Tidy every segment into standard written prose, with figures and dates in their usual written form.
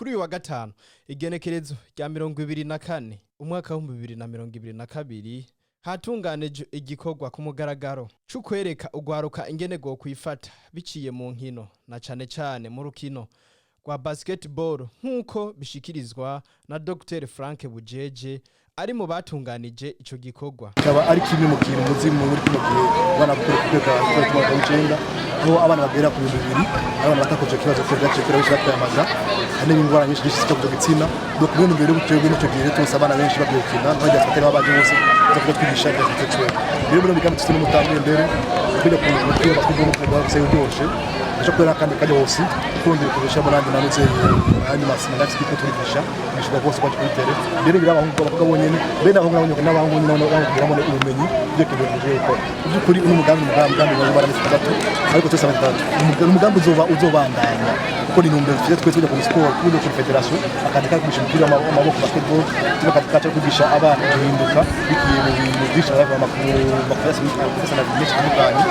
kuri uyu wa gatanu igenekerezo rya 24 umwaka wa 2022 hatunganije igikorwa ku mugaragaro cyo kwereka ugwaruka ingene go kwifata biciye mu nkino na cane mu rukino rwa basketball nkuko bishikirizwa na Dr Frank Bujeje ari mu batunganije ico gikorwa. Kaba ari kimwe mu kintu muzimu muri kino gihe bana gukora kweka kwa ucenda aho abana bagera ku 200 abana batakoje kibazo cyo gace kira bishaka amaza ane ingwara nyinshi zishika ku gitsina donc bimwe mbere gutegwe n'icyo gihe twose abana benshi bagiye kina bajya fatira abaje bose zo kwigisha cyane rero muri bigambo tsino mutamye mbere bile ku mutwe basketball ku bwa byoshe ashobora kandi kajya hose kongera kubisha burandi nanuze hanyuma masina nafsi kuturigisha bishobora bose kwa kwitere rero biraba aho bakobwa bonyene bene aho ngabonye n'abantu n'abanguramo ubumenyi byo kibuje ko byukuri umugambi wa baramutatu ariko twese abatatu umugambi uzobandanya kuko ni numbe twese tujya ku sport kuri federation akandika kubisha umupira w'amaboko basketball tukakata kugisha abana guhinduka bikiye mu byinshi amakuru bakwese na byinshi bitandukanye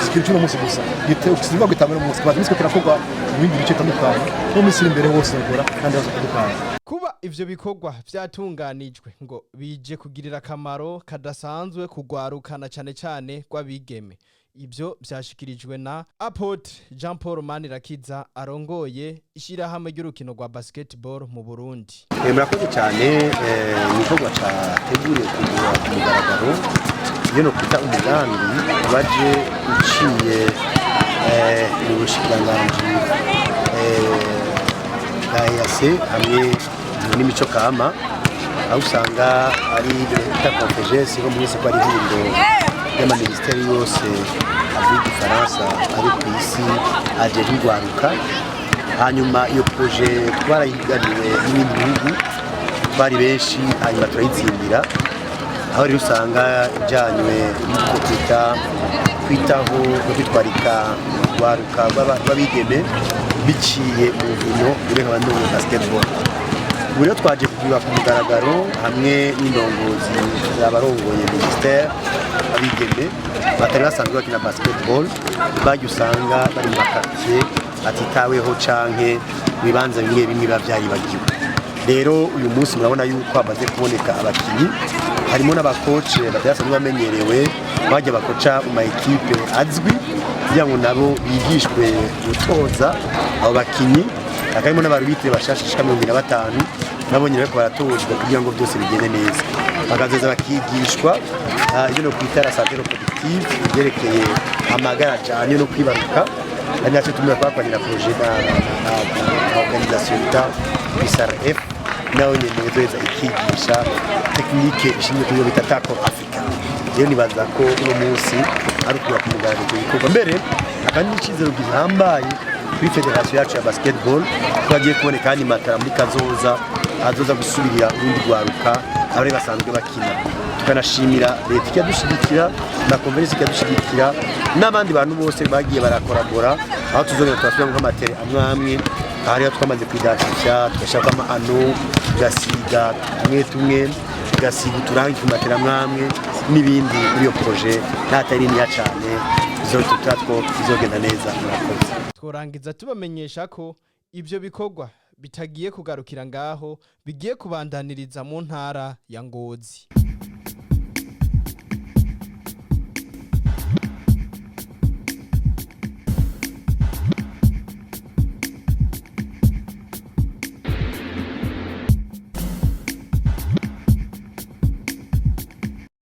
sikiricyo umunsi gusa gite ukiziva gutamira umunsi kwa miswe kirakorwa ibindi bice bitandukanye no misiri imbere hose ngora kandi bazakudukana. Kuba ivyo bikorwa vyatunganijwe ngo bije kugirira akamaro kadasanzwe kugwarukana cane kw'abigeme. Ibyo byashikirijwe na Apotre Jean Paul Manirakiza arongoye ishirahamwe ry'urukino rwa basketball mu Burundi. Murakoze cyane igikorwa cyateguriwe ku mugaragaro no kwita umugambi baje uciye mu bushikiranganji bw'ayase hamwe n'imico kama aho usanga ari ibintu conférence ho mwese ko ari hindo y'amaministeri yose avuga Faransa ari ku isi aje rigwaruka hanyuma iyo projet twarayiganiwe n'ibindi bihugu bari benshi hanyuma turayitsindira aho rero usanga ijyanywe n'uko kwitaho no kwitwarika gwaruka babigeme biciye mu nkino urenga no basketball. Ubu rero twaje kubiba ku mugaragaro hamwe n'indongozi z'abarongoye ministère abigeme batari basanzwe bakina basketball bajya usanga bari mu quartier atitaweho canke bibanza bimwe bavyari bagiwe. Rero uyu munsi murabona yuko amaze kuboneka abakinyi harimo n'abakoce badasanzwe bamenyerewe bajya bakoca mu equipe azwi kugira ngo nabo bigishwe gutoza abo bakinyi akarimo n'abarubitire bashashishika 2025 nabonye bariko baratozwa kugira ngo byose bigende neza bakazoza bakigishwa ibyo no kwitara santé productive byerekeye amagara cyane no kwibaruka ari nacyo tumwe twakorera projet na organisation ta ISRF naho nyene nzoza ikigisha technique ishinzwe kuyo bita Tackle Africa. Rero nibaza ko uno munsi ari kuba ku mugaragaro igikorwa mbere akandi icizero gihambaye kuri federation yacu ya basketball twagiye kubone kandi matara muri kazoza azoza gusubirira urundi rwaruka abari basanzwe bakina tukanashimira leta ikadushyigikira na conference ikadushyigikira n'abandi bantu bose bagiye barakoragora aho tuzongera twasubira nk'amatere amwe hari twamaze kwidakisha tugashaka amano tugasiga tumwe tugasiga uturangi ku matera amwe n'ibindi muri iyo projet natari niya cyane izotutratwo izogenda neza murakoze. Tworangiza tubamenyesha ko ivyo bikorwa bitagiye kugarukira ngaho bigiye kubandaniriza mu ntara ya Ngozi.